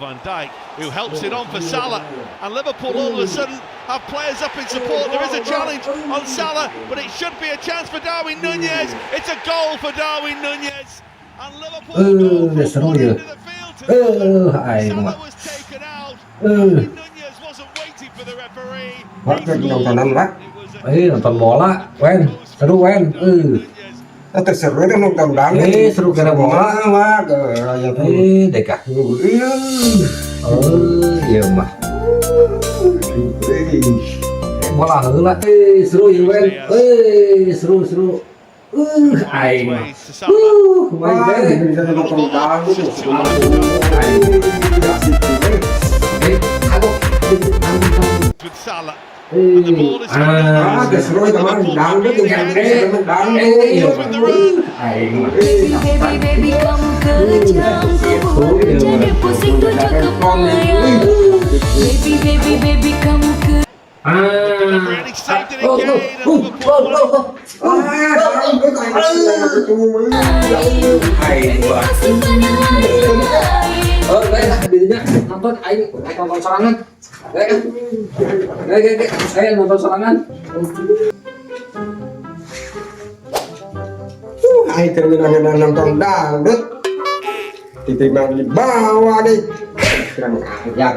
Van Dijk, who helps it on for Salah, and Liverpool all of a sudden have players up in support. There is a challenge on Salah, but it should be a chance for Darwin Nunez. It's a goal for Darwin Nunez, and Liverpool go from one end of the field to the other. Salah was taken out. Darwin Nunez wasn't waiting for the referee. Nonton bola, Wen, seru Wen. Terseru itu nonton Seru kira bola. Dekah. Iya mah. Bola heula. Seru ya Wen. Seru. Aing mah. Main bisa nonton dangdut. With Salah. And the ball is Terseru itu mah dangdut yang Baby kamu kejam, ku jadi pusing tujuh kebayang. Baby kamu ke. really saved it again. And Liverpool nonton aing nonton serangan. Saya nonton serangan. Aing terus nonton dangdut. Diterima di bawah nih. Kurang ajar.